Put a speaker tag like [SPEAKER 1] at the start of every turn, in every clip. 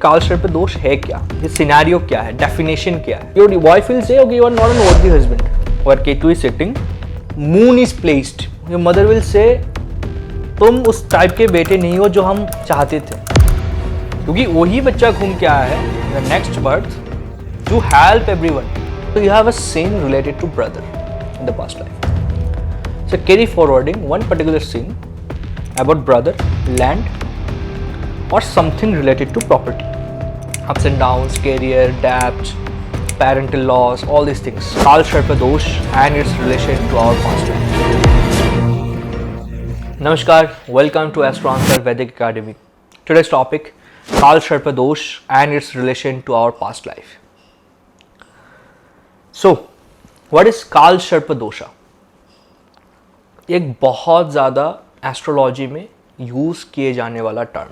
[SPEAKER 1] काल सर्प दोष है क्या, ये सिनेरियो क्या है, डेफिनेशन क्या है। Your wife will say okay you are not an worthy husband और Ketu is sitting, moon is placed, your mother will say तुम उस टाइप के बेटे नहीं हो जो हम चाहते थे, क्योंकि वही बच्चा घूम के आया है the next birth to help everyone. So you have a sin related to brother in the past life. So carry forwarding one particular sin about brother, land or something related to property. Ups and downs, career, debt, parental loss, all these things. Kal Sharpa Dosh and its relation to our past life. Namaskar, welcome to Astro Answer Vedic Academy. Today's topic, Kal Sharpa Dosh and its relation to our past life. So, what is काल सर्प दोषा? एक बहुत ज़्यादा astrology में use किए जाने वाला टर्म,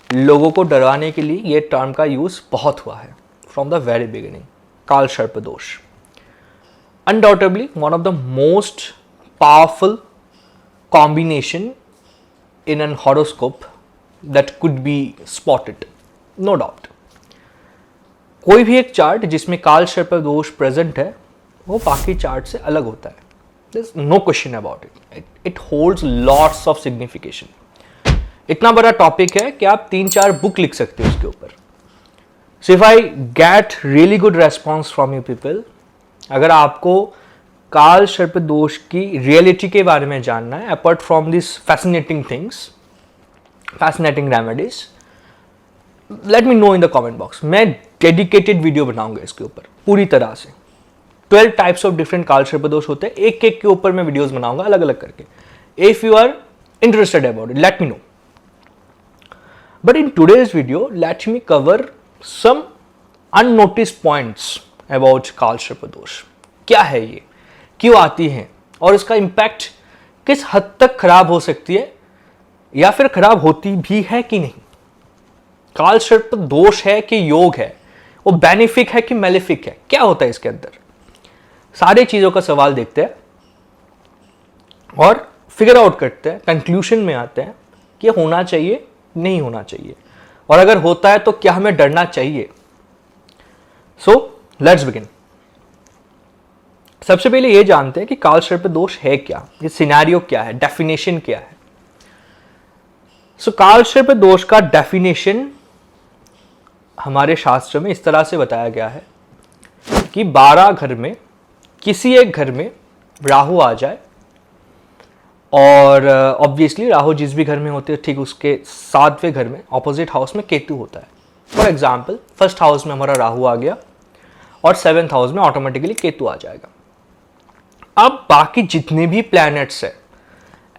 [SPEAKER 1] लोगों को डराने के लिए ये टर्म का यूज़ बहुत हुआ है from the very beginning. Kaal Sarp Dosh undoubtedly one of the most powerful combination in an horoscope that could be spotted, no doubt. कोई भी एक चार्ट जिसमें काल सर्प दोष प्रेजेंट है वो बाकी चार्ट से अलग होता है, there is no question about it. It holds lots of signification. इतना बड़ा टॉपिक है कि आप 3-4 बुक लिख सकते हो इसके ऊपर। So if I get really good response from you people, अगर आपको काल सर्प दोष की रियलिटी के बारे में जानना है apart from this fascinating things, fascinating remedies, late me no in the comment box. मैं डेडिकेटेड वीडियो बनाऊंगा इसके ऊपर पूरी तरह से। 12 टाइप्स ऑफ डिफरेंट काल सर्प दोष होते हैं, एक एक के ऊपर मैं वीडियोस बनाऊंगा अलग अलग करके। If you are interested about it, let me know. But in today's video let me cover some unnoticed points about Kaal Sarp दोष। क्या है ये, क्यों आती है और इसका इंपैक्ट किस हद तक खराब हो सकती है या फिर खराब होती भी है कि नहीं। काल सर्प दोष है कि योग है, वो बेनिफिक है कि मेलेफिक है, क्या होता है इसके अंदर, सारी चीजों का सवाल देखते हैं और फिगर आउट करते हैं, कंक्लूजन में आते हैं कि होना चाहिए नहीं होना चाहिए, और अगर होता है तो क्या हमें डरना चाहिए। So let's begin. सबसे पहले ये जानते हैं कि काल सर्प दोष है क्या, ये सिनेरियो क्या है, डेफिनेशन क्या है। सो काल सर्प दोष का डेफिनेशन हमारे शास्त्र में इस तरह से बताया गया है कि 12 घर में किसी एक घर में राहु आ जाए, और ऑब्वियसली राहु जिस भी घर में होते हैं ठीक उसके 7वें घर में ऑपोजिट हाउस में केतु होता है। फॉर एग्जाम्पल फर्स्ट हाउस में हमारा राहु आ गया और 7th हाउस में ऑटोमेटिकली केतु आ जाएगा। अब बाकी जितने भी प्लैनेट्स है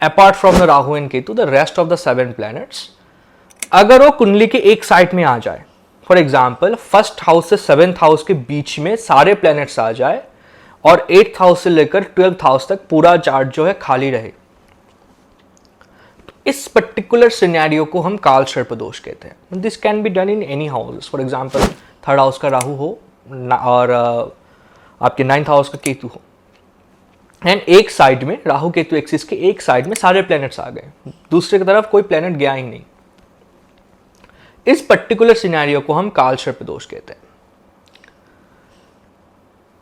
[SPEAKER 1] apart from the Rahu and Ketu, the rest of the 7 planets, अगर वो कुंडली के एक साइड में आ जाए, फॉर एग्जाम्पल फर्स्ट हाउस से 7th हाउस के बीच में सारे प्लैनेट्स आ जाए और 8th हाउस से लेकर 12th हाउस तक पूरा चार्ट जो है खाली रहे, इस पर्टिकुलर सिनेरियो को हम काल सर्प दोष कहते हैं। This can be done in any house. For example 3rd house का राहु हो और आपके 9th हाउस का केतु हो, एंड एक साइड में राहु केतु एक्सिस के एक साइड में सारे प्लैनेट्स आ गए, दूसरे की तरफ कोई प्लैनेट गया ही नहीं, इस पर्टिकुलर सिनेरियो को हम काल सर्प दोष कहते हैं।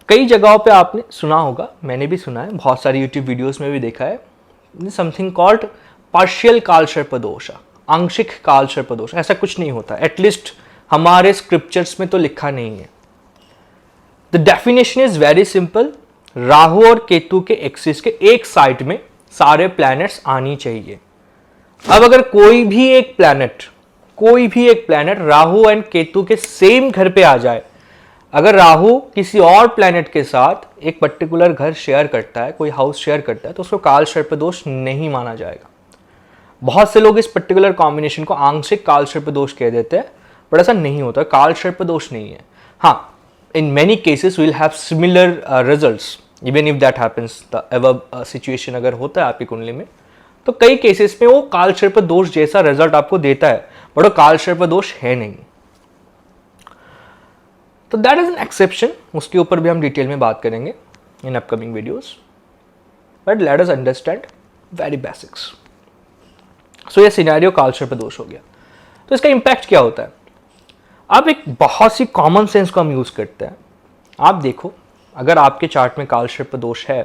[SPEAKER 1] कई जगहों पे आपने सुना होगा, मैंने भी सुना है, बहुत सारी यूट्यूब वीडियोस में भी देखा है, समथिंग कॉल्ड पार्शियल काल सर्प दोष, आंशिक काल सर्प दोष। ऐसा कुछ नहीं होता, एटलीस्ट हमारे स्क्रिप्चर्स में तो लिखा नहीं है। The definition is very simple, Rahu और केतु के एक्सिस के एक साइड में सारे प्लैनेट्स आनी चाहिए। अब अगर कोई भी एक प्लैनेट राहु एंड केतु के सेम घर पे आ जाए, अगर राहु किसी और प्लैनेट के साथ एक पर्टिकुलर घर शेयर करता है, कोई हाउस शेयर करता है, तो उसको काल सर्प दोष नहीं माना जाएगा। बहुत से लोग इस पर्टिकुलर कॉम्बिनेशन को आंशिक काल सर्प दोष कह देते हैं, बट ऐसा नहीं होता, काल सर्प दोष नहीं है। हाँ, in many cases we'll have similar results even if that happens, the above situation अगर होता है आपकी कुंडली में, तो कई केसेस में वो काल सर्प दोष जैसा रिजल्ट आपको देता है, बट वो काल सर्प दोष है नहीं। तो दैट इज एन एक्सेप्शन, उसके ऊपर भी हम डिटेल में बात करेंगे in upcoming videos, but let us understand very basics. So ये सिनेरियो काल सर्प दोष हो गया। तो इसका इंपैक्ट क्या होता है? अब एक बहुत सी कॉमन सेंस को हम यूज करते हैं। आप देखो, अगर आपके चार्ट में कालसर्प दोष है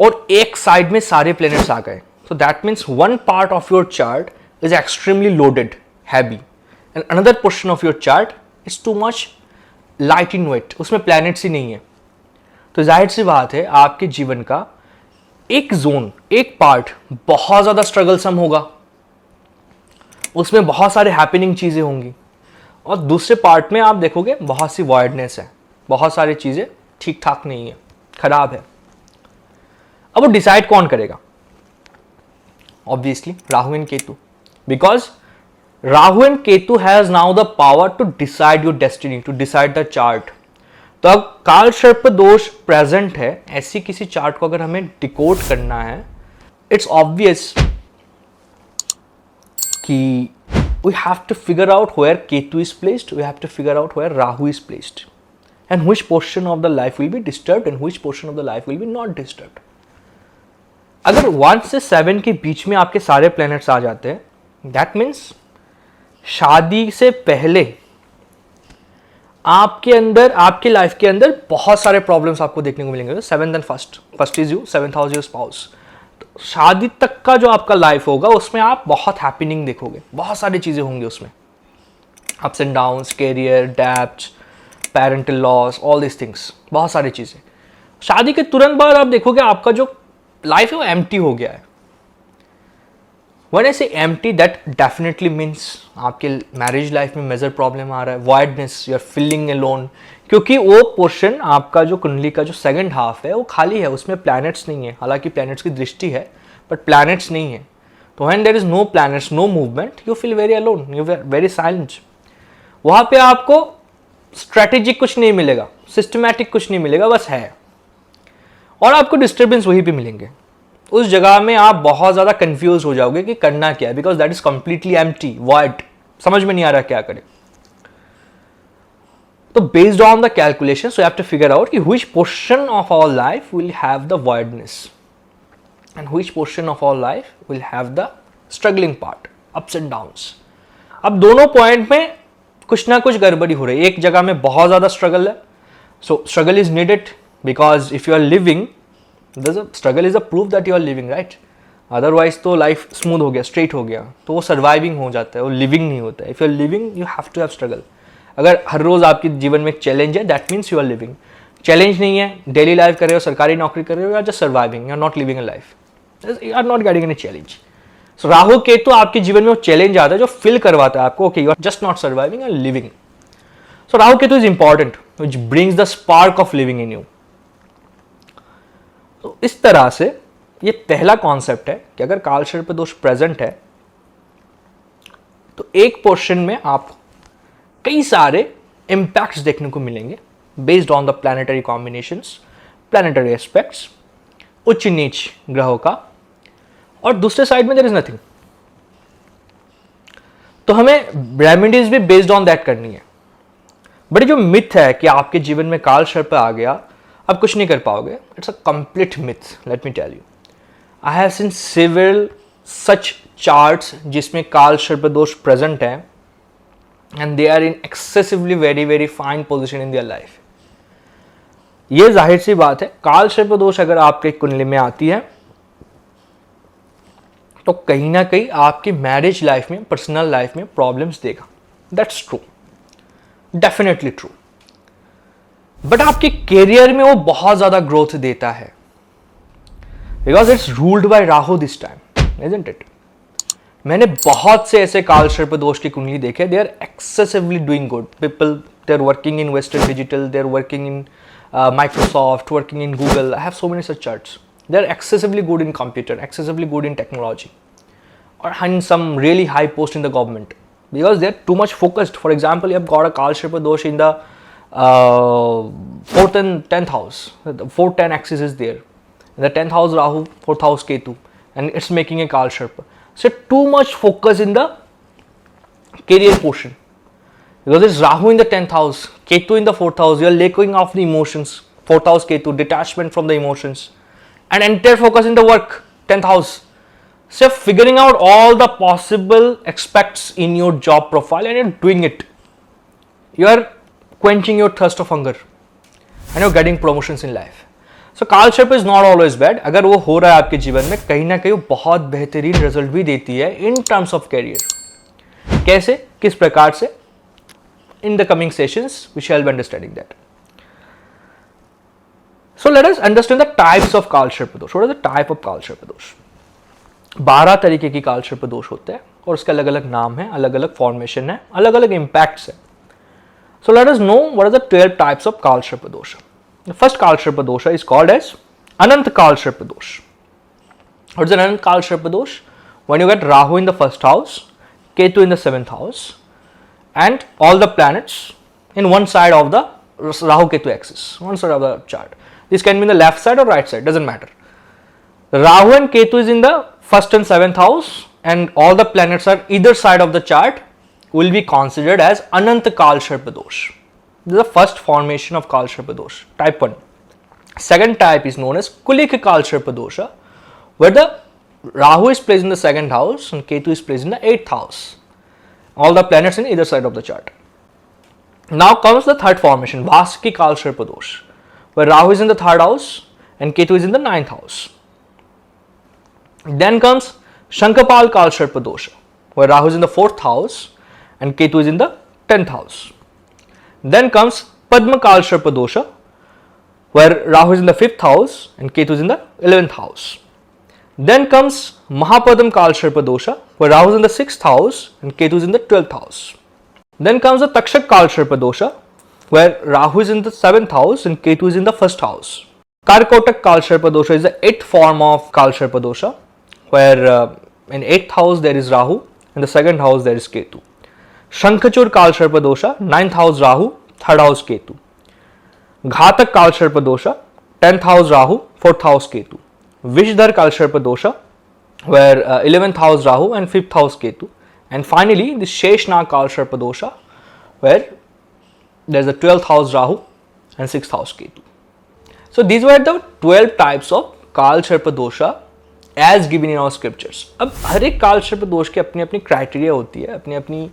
[SPEAKER 1] और एक साइड में सारे प्लैनेट्स आ गए, so that means one part of your chart is extremely loaded, heavy, and another portion of your chart is too much light in weight, उसमें प्लैनेट्स ही नहीं है। तो जाहिर सी बात है आपके जीवन का एक जोन, एक पार्ट बहुत ज़्यादा स्ट्रगलसम होगा, उसमें बहुत सारे हैपनिंग चीज़ें होंगी, और दूसरे पार्ट में आप देखोगे बहुत सी वॉइडनेस है, बहुत सारी चीज़ें ठीक ठाक नहीं है, खराब है। अब वो डिसाइड कौन करेगा? Obviously Rahu and Ketu, because Rahu and Ketu has now the power to decide your destiny, to decide the chart. तो अब कालसर्प दोष प्रेजेंट है, ऐसी किसी चार्ट को अगर हमें डिकोड करना है, इट्स ऑब्वियस कि we have to figure out where Ketu is placed, we have to figure out where Rahu is placed, and which portion of the life will be disturbed and which portion of the life will be not disturbed. अगर 1 से 7 के बीच में आपके सारे planets आ जाते हैं, that means शादी से पहले आपके अंदर, आपके लाइफ के अंदर बहुत सारे प्रॉब्लम्स आपको देखने को मिलेंगे। 7th and first is you, 7th house your spouse। शादी तक का जो आपका लाइफ होगा उसमें आप बहुत हैपनिंग देखोगे, बहुत सारी चीज़ें होंगी उसमें, ups and downs, career, debts, parental loss, all this things, बहुत सारी चीज़ें। शादी के तुरंत बाद आप देखोगे आपका जो लाइफ है वो एम्प्टी हो गया है। व्हेन आई से एम्प्टी, दैट डेफिनेटली मीन्स आपके मैरिज लाइफ में मेजर प्रॉब्लम आ रहा है, वॉइडनेस, यू आर फीलिंग अलोन, क्योंकि वो पोर्शन आपका जो कुंडली का जो सेकंड हाफ है वो खाली है, उसमें प्लैनेट्स नहीं है। हालांकि प्लैनेट्स की दृष्टि है बट प्लैनेट्स नहीं है। तो when there is no planets, no movement, you feel very alone, you are very silent. वहां पे आपको स्ट्रेटेजिक कुछ नहीं मिलेगा, सिस्टमैटिक कुछ नहीं मिलेगा, बस है, और आपको डिस्टर्बेंस वहीं पे मिलेंगे। उस जगह में आप बहुत ज्यादा कंफ्यूज हो जाओगे कि करना क्या है, because that is completely empty, void, समझ में नहीं आ रहा क्या करें। तो based on the calculation, so you have to figure out कि which portion of our life will have the voidness and which portion of our life will have the struggling part, ups and downs. अब दोनों point में कुछ ना कुछ गड़बड़ी हो रही है। एक जगह में बहुत ज्यादा स्ट्रगल है, so struggle is needed, because if you are living, struggle is a proof that you are living, right. Otherwise तो लाइफ स्मूथ हो गया, स्ट्रेट हो गया, तो वो सर्वाइविंग हो जाता है, वो लिविंग नहीं होता है। If you are living, you have to have struggle. अगर हर रोज आपके जीवन में एक चैलेंज है, that means you are living. Challenge नहीं है, डेली लाइफ कर रहे हो, सरकारी नौकरी कर रहे हो, you are just surviving, you are not living a life, you are not getting any challenge. So Rahu Ketu आपके जीवन में वो चैलेंज आता है जो फिल करवाता है आपको, okay you are just not surviving, you are living. So Rahu Ketu is important, which brings the spark of living in you. तो इस तरह से ये पहला कॉन्सेप्ट है कि अगर कालसर्प दोष प्रेजेंट है तो एक पोर्शन में आपको कई सारे इंपैक्ट्स देखने को मिलेंगे based on the planetary combinations, planetary aspects, उच्च नीच ग्रहों का, और दूसरे साइड में देयर इज नथिंग। तो हमें रेमेडीज भी बेस्ड ऑन दैट करनी है। बट जो मिथ है कि आपके जीवन में कालसर्प आ गया अब कुछ नहीं कर पाओगे, it's a complete myth, let me tell you. I have seen several such charts जिसमें कालसर्प दोष प्रेजेंट है and they are in excessively very fine position in their life। ये जाहिर सी बात है, कालसर्प दोष अगर आपके कुंडली में आती है तो कहीं ना कहीं आपकी मैरिज लाइफ में, पर्सनल लाइफ में प्रॉब्लम्स देगा। That's true, definitely true. But आपके कैरियर में वो बहुत ज्यादा ग्रोथ देता है, because it's ruled by Rahu this time, isn't it. मैंने बहुत से ऐसे कालसर्प दोष की कुंडली देखे, they are excessively doing good people, they are working in Western Digital, they are working in Microsoft, working in Google. I have so many such charts, they are excessively good in computer, excessively good in technology, और in some really high post in the government, because they are too much focused. For example, you have got a Kalsharpa dosh in the 4th and 10th house. The 4th 10 axis is there. In the 10th house Rahu, 4th house Ketu, and it's making a Kalsharpa. So too much focus in the career portion, because it's Rahu in the 10th house, Ketu in the 4th house. You are letting off the emotions. 4th house Ketu, detachment from the emotions, and entire focus in the work, 10th house. So figuring out all the possible aspects in your job profile and you're doing it. you are quenching your thirst of hunger and you're getting promotions in life. So कालसर्प is not always bad. अगर वो हो रहा है आपके जीवन में, कहीं ना कहीं वो बहुत बेहतरीन रिजल्ट भी देती है इन टर्म्स ऑफ कैरियर. कैसे, किस प्रकार से? In the coming sessions we shall be understanding that. So let us understand the types of कालसर्प दोष. What are the type of कालसर्प दोष? 12 तरीके की कालसर्प दोष होते हैं और उसके अलग अलग नाम हैं, अलग अलग फॉर्मेशन है, अलग अलग इम्पैक्ट्स है. So let us know what are the 12 types of कालसर्प दोष. The first कालसर्प दोष is called as अनंत कालसर्प दोष. What is an अनंत कालसर्प दोष? When you get Rahu in the first house, Ketu in the 7th house, and all the planets in one side of the Rahu Ketu axis, one side of the chart. This can be in the left side or right side, doesn't matter. Rahu and Ketu is in the first and 7th house, and all the planets are either side of the chart, will be considered as Anant Kalsharpa dosh. This is the first formation of Kalsharpa dosh, type 1. Second type is known as Kulik Kalsharpa dosha, where the Rahu is placed in the 2nd house and Ketu is placed in the 8th house. All the planets in either side of the chart. Now comes the third formation, Vaski Kalsharpa dosh, where Rahu is in the 3rd house and Ketu is in the 9th house. Then comes Shankapal Kalsharpa dosha, where Rahu is in the 4th house and Ketu is in the 10th house. Then comes Padma Kalsharpa dosha, where Rahu is in the 5th house and Ketu is in the 11th house. Then comes Mahapadam Kalsharpa dosha, where Rahu is in the 6th house and Ketu is in the 12th house. Then comes the Takshak Kalsharpa dosha, where Rahu is in the 7th house and Ketu is in the 1st house. Karkotak Kalsharpa dosha is the 8th form of Kalsharpa dosha, where in 8th house there is Rahu, in the 2nd house there is Ketu. Shankhachur Kalsharpa dosha, 9th house Rahu, 3rd house Ketu. Ghatak Kalsharpa dosha, 10th house Rahu, 4th house Ketu. Vishdhar Kalsharpa dosha, where 11th house Rahu and 5th house Ketu. And finally the Sheshnag Kalsharpa dosha, where there is the 12th house Rahu and 6th house Ketu. So these were the 12 types of Kalsharpa dosha as given in our scriptures. अब हर एक कालसर्प दोष की अपनी अपनी criteria होती है, अपनी अपनी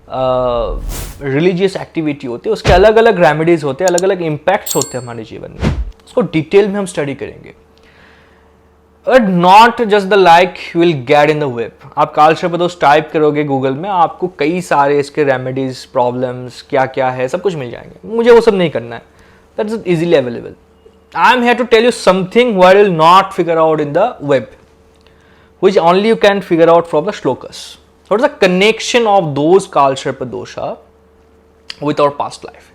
[SPEAKER 1] religious activity होती है, उसके अलग अलग रेमेडीज होते हैं, अलग अलग इम्पैक्ट्स होते हैं हमारे जीवन में. उसको डिटेल में हम स्टडी करेंगे. But not just the like you will get in the web. आप कालसर्प दोष टाइप करोगे गूगल में, आपको कई सारे इसके रेमेडीज, प्रॉब्लम्स क्या क्या है, सब कुछ मिल जाएंगे. मुझे वो सब नहीं करना है. That is easily available. I am here to tell you something what you will not figure out in the web, which only you can figure out from the shlokas. What is the connection of those Kalsharpa dosha with our past life?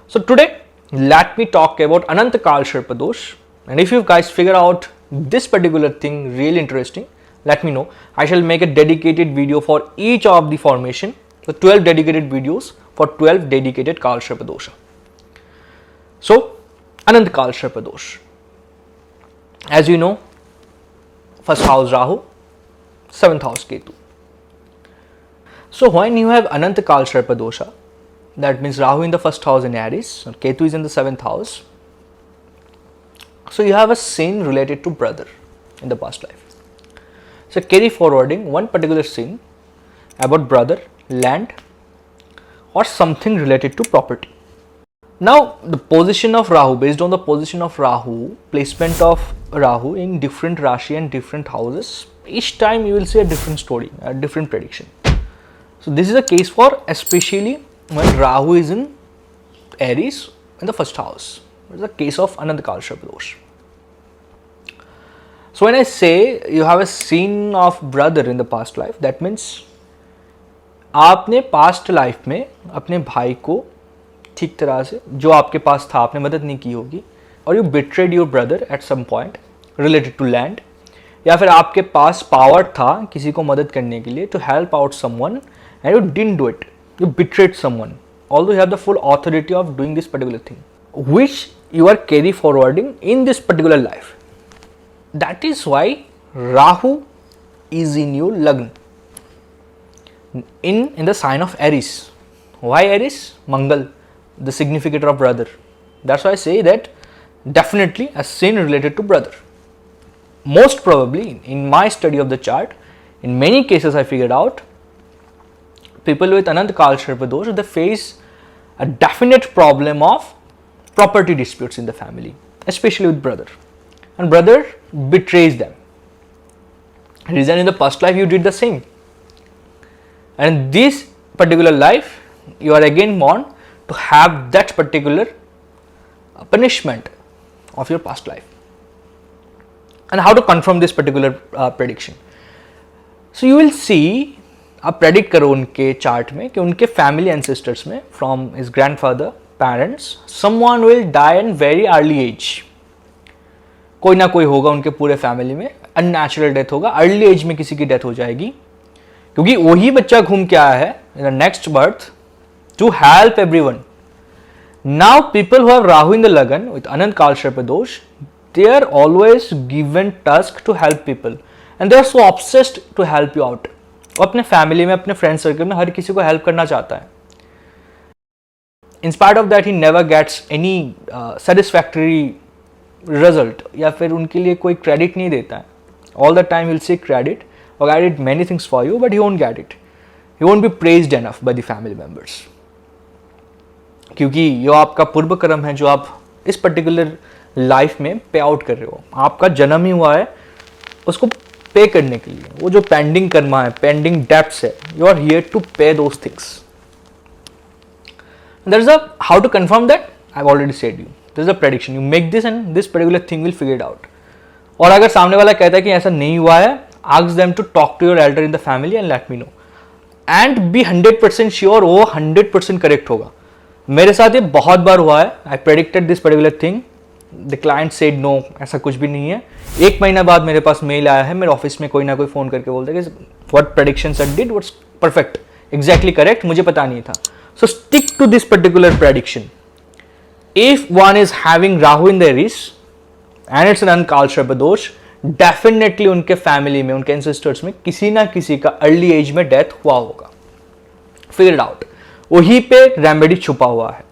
[SPEAKER 1] So today, let me talk about Ananta Kalsharpa dosh, and if you guys figure out this particular thing really interesting, let me know. I shall make a dedicated video for each of the formation, the 12 dedicated videos for 12 dedicated Kalsharpa dosha. So Anant Kalsharpa dosh. As you know, 1st house Rahu, 7th house Ketu. So when you have Anant Kalsharpa dosha, that means Rahu in the 1st house in Aries, and Ketu is in the 7th house. So you have a sin related to brother in the past life. So carry forwarding one particular sin about brother, land, or something related to property. Now the position of Rahu, based on the position of Rahu, placement of Rahu in different Rashi and different houses, each time you will see a different story, a different prediction. So this is a case for especially when Rahu is in Aries in the 1st house. It is a case of Ananta Kalsharpa dosh. So when I say you have a sin of brother in the past life, that means आपने past life में अपने भाई को ठीक तरह से जो आपके पास था आपने मदद नहीं की होगी, और you betrayed your brother at some point related to land, या फिर आपके पास पावर था किसी को मदद करने के लिए to help out someone and you didn't do it, you betrayed someone although you have the full authority of doing this particular thing which you are carry forwarding in this particular life. That is why Rahu is in your Lagna, in the sign of Aries. Why Aries? Mangal, the significator of brother. That's why I say that definitely a sin related to brother. Most probably in my study of the chart, in many cases I figured out people with Anant Kalsharpa dosh, they face a definite problem of property disputes in the family, especially with brother, and brother betrays them. Reason in the past life you did the same, and this particular life you are again born to have that particular punishment of your past life. And how to confirm this particular prediction? So you will see, आप predict करो उनके chart में कि उनके family ancestors में from his grandfather, parents, someone will die in very early age. कोई ना कोई होगा उनके पूरे फैमिली में, अननेचुरल डेथ होगा, अर्ली एज में किसी की डेथ हो जाएगी, क्योंकि वही बच्चा घूम के आया है in the next birth to help everyone. Now people who have Rahu in the lagna with Anant Kaal Sarp दोष, they are always given task to help people and they are so obsessed to help you out. वो अपने family में, अपने friend circle में हर किसी को help करना चाहता है. In spite of that he never gets any satisfactory result, या फिर उनके लिए कोई क्रेडिट नहीं देता है. All the time will see credit और I did many things for you but he won't get it. He won't be praised enough by the family members, क्योंकि ये आपका पूर्व कर्म है जो आप इस पर्टिकुलर लाइफ में पे आउट कर रहे हो. आपका जन्म ही हुआ है उसको पे करने के लिए. वो जो पेंडिंग कर्मा है, पेंडिंग डेब्ट्स है, you are here to pay those things. There is a how to confirm that, I have already said you. There is a prediction, you make this and this particular thing will figure it out. और अगर सामने वाला कहता है कि ऐसा नहीं हुआ है, ask them to talk to your elder in the family and let me know, and be 100% sure वो 100% करेक्ट होगा. मेरे साथ ये बहुत बार हुआ है. I predicted this particular thing, the client said no, ऐसा कुछ भी नहीं है. एक महीना बाद मेरे पास मेल आया है, मेरे ऑफिस में कोई ना कोई फोन करके बोलता है कि what predictions I did was perfect, exactly correct, मुझे पता नहीं था. So stick to this particular prediction. If one is having Rahu in the Aries and it's an अनकाल सर्प दोष, डेफिनेटली उनके फैमिली में, उनके एंसेस्टर्स में किसी ना किसी का अर्ली एज में डेथ हुआ होगा. Figure it out. वहीं पे रेमेडी छुपा हुआ है.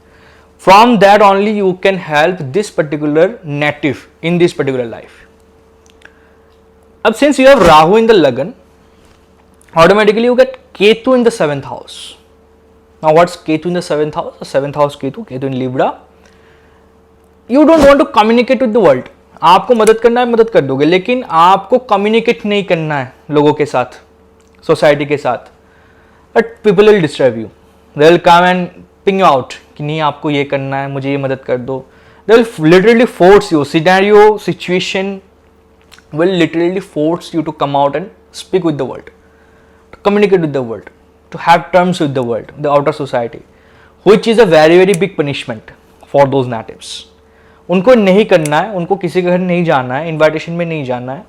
[SPEAKER 1] From that only you can help this particular native in this particular life. Ab since you have Rahu in the Lagan, automatically you get Ketu in the 7th house. Now what's Ketu in the 7th house? The 7th house Ketu in Libra. You don't want to communicate with the world. आपको मदद करना है, मदद कर दोगे, लेकिन आपको communicate नहीं करना है लोगों के साथ, सोसाइटी के साथ. But people will disturb you. They will come and ping you out कि नहीं आपको ये करना है, मुझे ये मदद कर दो. They will literally force you. Scenario, situation will literally force you to come out and speak with the world, to communicate with the world, to have terms with the world, the outer society, which is a very very big punishment for those natives. उनको नहीं करना है, उनको किसी के घर नहीं जाना है, इन्विटेशन में नहीं जाना है,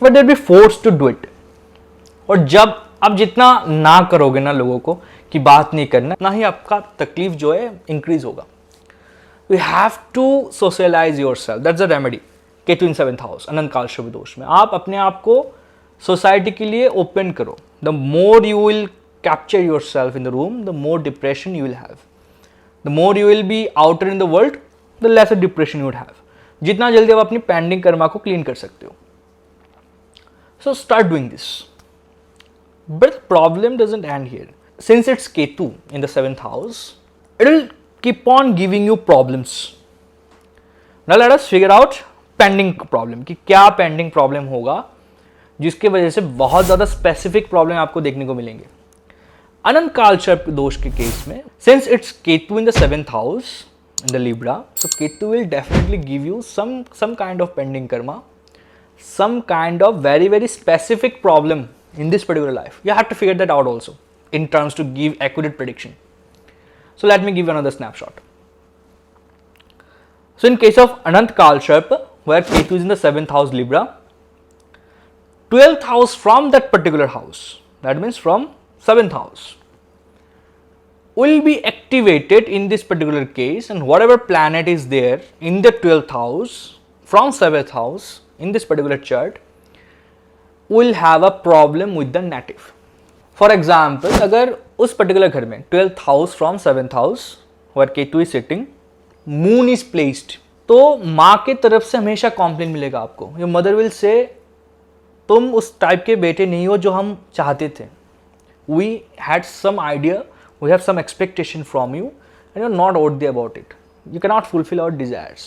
[SPEAKER 1] but they will be forced to do it. और जब आप जितना ना करोगे ना लोगों को कि बात नहीं करना, ना ही आपका तकलीफ जो है इंक्रीज होगा. You have to socialise yourself. That's a remedy. Ketu in 7th house, Anant Kaal Shubh दोष में आप अपने आप को सोसाइटी के लिए ओपन करो. The more you will capture yourself in the room, the more depression you will have. The more you will be outer in the world, the lesser depression you would have. जितना जल्दी आप अपनी pending Karma को clean कर सकते हो. So start doing this. But the problem doesn't end here. Since it's Ketu in the 7th house, it will keep on giving you problems. Now let us figure out pending problem, कि क्या pending problem होगा जिसके वजह से बहुत ज़्यादा specific problem आपको देखने को मिलेंगे. अनंत काल सर्प दोष के केस में, since it's Ketu in the 7th house in the Libra, so Ketu will definitely give you some kind of pending karma, some kind of very very specific problem in this particular life. You have to figure that out also in terms to give accurate prediction. So let me give another snapshot. So in case of Anant Kal Sarpa, where Ketu is in the 7th house Libra, 12th house from that particular house, that means from 7th house, will be activated in this particular case, and whatever planet is there in the 12th house from 7th house in this particular chart will have a problem with the native. For example, अगर उस particular घर में 12th house from 7th house where Ketu is sitting, moon is placed, तो माँ के तरफ से हमेशा कॉम्प्लेन मिलेगा आपको. योर मदर विल से तुम उस टाइप के बेटे नहीं हो जो हम चाहते थे. We had some idea, we have some expectation from you and you're not worthy about it. You cannot fulfill our desires.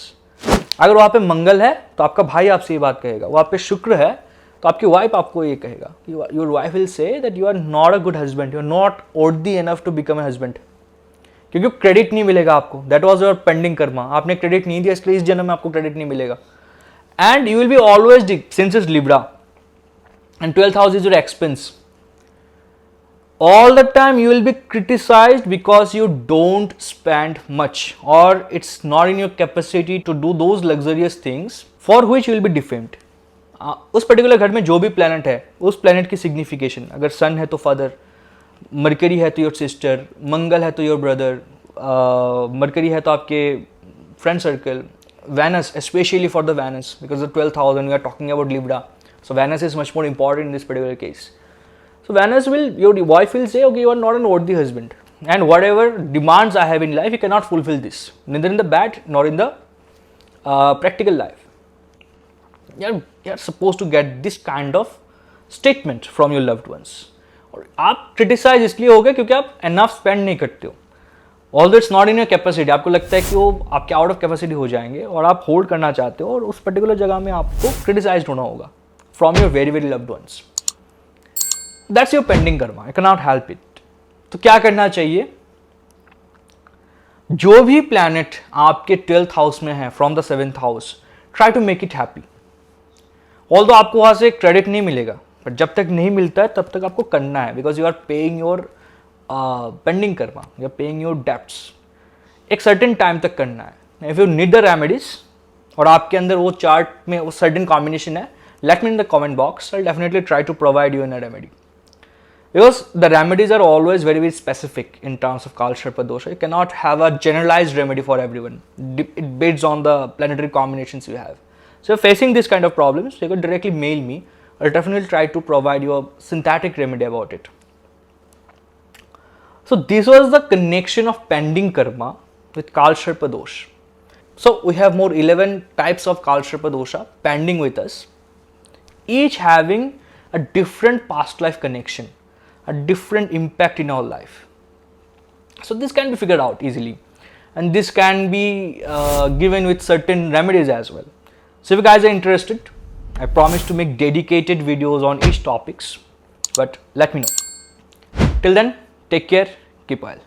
[SPEAKER 1] अगर वहाँ पे मंगल है तो आपका भाई आपसे ये बात कहेगा, वहाँ पे शुक्र है तो आपकी वाइफ आपको ये कहेगा, your wife will say that you are not a good husband, you are not worthy enough to become a husband, क्योंकि क्रेडिट नहीं मिलेगा आपको. That was your pending karma, आपने क्रेडिट नहीं दिया इसलिए इस जन्म में आपको क्रेडिट नहीं मिलेगा. And you will be always, since it's Libra and 12th house is your expense, all the time you will be criticized because you don't spend much, or it's not in your capacity to do those luxurious things for which you will be defamed. उस particular घर में जो भी planet है, उस planet की signification, अगर सन है तो फादर, मरकरी है तो योर सिस्टर, मंगल है तो योर ब्रदर, मरकरी है तो आपके friend circle, Venus, especially for the Venus, because the 12th house and we are talking about Libra, so Venus is much more important in this particular case. So Venus will, your wife will say, okay, you are not an worthy husband, and whatever demands I have in life, you cannot fulfill this, neither in the bad nor in the practical life. You're supposed to get this kind of statement from your loved ones. और आप criticize इसलिए हो गए क्योंकि आप enough spend नहीं करते हो. Although it's not in your capacity, आपको लगता है कि वो आपके आउट ऑफ कैपेसिटी हो जाएंगे और आप होल्ड करना चाहते हो, और उस पर्टिकुलर जगह में आपको क्रिटिसाइज होना होगा from your very very loved ones. That's your pending Karma, I can not help it. तो क्या करना चाहिए, जो भी प्लैनेट आपके 12th हाउस में है from the 7th house, try to make it happy. Although आपको वहां से क्रेडिट नहीं मिलेगा, बट जब तक नहीं मिलता है तब तक आपको करना है, because you are paying your pending karma, you are paying your debts. एक सर्टेन टाइम तक करना है. If you need the remedies और आपके अंदर वो चार्ट में वो सर्टेन कॉम्बिनेशन है, let me in the comment box, I will definitely try to provide you in a remedy, because the remedies are always very very specific in terms of Kaalsarp dosh. You cannot have a generalised remedy for everyone, it based on the planetary combinations you have. So if facing this kind of problems, you can directly mail me. I'll definitely try to provide you a synthetic remedy about it. So this was the connection of pending karma with Kalsharpa dosha. So we have more 11 types of Kalsharpa dosha pending with us, each having a different past life connection, a different impact in our life. So this can be figured out easily, and this can be given with certain remedies as well. So if you guys are interested, I promise to make dedicated videos on each topics, but let me know. Till then, take care, keep well.